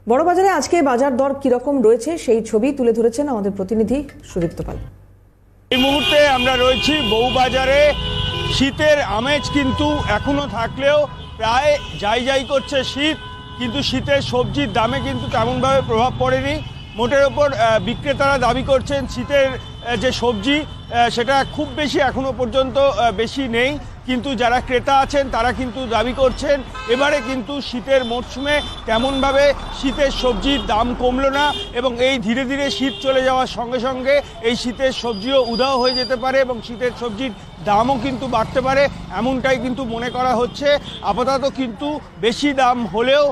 বড়বাজারে আজকে বাজার দর কিরকম রয়েছে সেই ছবি তুলে ধরেছেন আমাদের প্রতিনিধি সুদীপ্ত পাল। এই মুহূর্তে আমরা রয়েছি বউবাজারে। শীতের আমেজ কিন্তু এখনো থাকলেও প্রায় যাই করছে শীত, কিন্তু শীতের সবজির দামে কিন্তু তেমনভাবে প্রভাব পড়েনি। মোটের ওপর বিক্রেতারা দাবি করছেন শীতের যে সবজি সেটা খুব বেশি এখনো পর্যন্ত বেশি নেই, কিন্তু যারা ক্রেতা আছেন তারা কিন্তু দাবি করছেন এবারে কিন্তু শীতের মরশুমে তেমনভাবে শীতের সবজির দাম কমলো না এবং এই ধীরে ধীরে শীত চলে যাওয়ার সঙ্গে সঙ্গে এই শীতের সবজিও উধাও হয়ে যেতে পারে এবং শীতের সবজির দামও কিন্তু বাড়তে পারে, এমনটাই কিন্তু মনে করা হচ্ছে। আপাতত কিন্তু বেশি দাম হলেও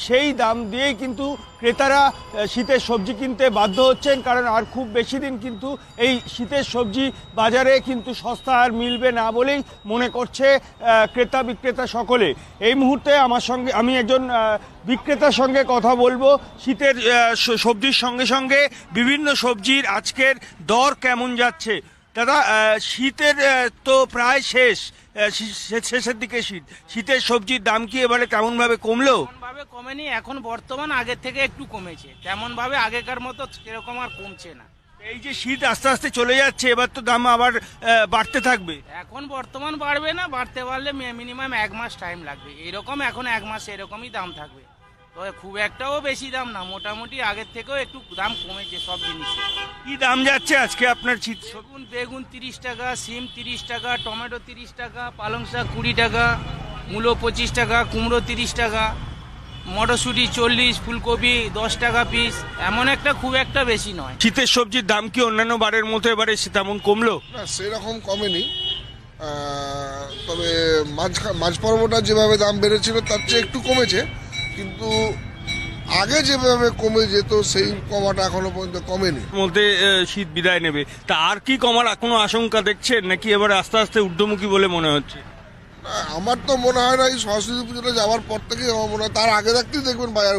সেই দাম দিয়েই কিন্তু ক্রেতারা শীতের সবজি কিনতে বাধ্য হচ্ছেন, কারণ আর খুব বেশি দিন কিন্তু এই শীতের সবজি বাজারে কিন্তু সস্তা আর মিলবে না বলেই মনে করছে ক্রেতা বিক্রেতা সকলে। এই মুহূর্তে আমি একজন বিক্রেতার সঙ্গে কথা বলবো। শীতের সবজির সঙ্গে সঙ্গে বিভিন্ন সবজির আজকের দর কেমন যাচ্ছে? দাদা, শীতের তো প্রায় শেষের দিকে শীতের সবজির দাম কি এবারে তেমন ভাবে কমলো? কমেনি, এখন বর্তমান আগের থেকে একটু কমেছে, তেমন ভাবে আগেকার মতো সেরকম আর কমছে না। এই যে শীত আস্তে আস্তে চলে যাচ্ছে, এবার তো দাম আবার বাড়তে থাকবে। এখন বর্তমান বাড়বে না, বাড়তে পারলে মিনিমাম 1 মাস টাইম লাগবে। এরকম এখন 1 মাস এরকমই দাম থাকবে, তবে খুব একটাও বেশি দাম না, মোটামুটি আগের থেকেও একটু দাম কমেছে সব জিনিসের। কি দাম যাচ্ছে আজকে আপনার? বেগুন 30 টাকা, সিম 30 টাকা, টমেটো 30 টাকা, পালং শাক 20 টাকা, মূলো 25 টাকা, কুমড়ো 30 টাকা, মটরশুঁটি 40, ফুলকপি 10 টাকা পিস। এমন একটা খুব একটা বেশি নয়। শীতের সবজির দাম কি অন্যান্য বারের মতো এবারে তেমন কমলো? না, সেরকম কমেনি, তবে মাঝ পর্বটা যেভাবে দাম বেড়েছিল তার চেয়ে একটু কমেছে, কিন্তু আগে যেভাবে কমে যেত সেই কমাটা এখনো পর্যন্ত কমেনি। মধ্যে শীত বিদায় নেবে, তা আর কি কমার কোনো আশঙ্কা দেখছেন নাকি এবারে আস্তে আস্তে ঊর্ধ্বমুখী বলে মনে হচ্ছে? আমার তো মনে হয় না, এই সরস্বতী পুজোটা যাওয়ার পর থেকে আমার মনে হয়, তার আগে থাকতেই দেখবেন বাজারে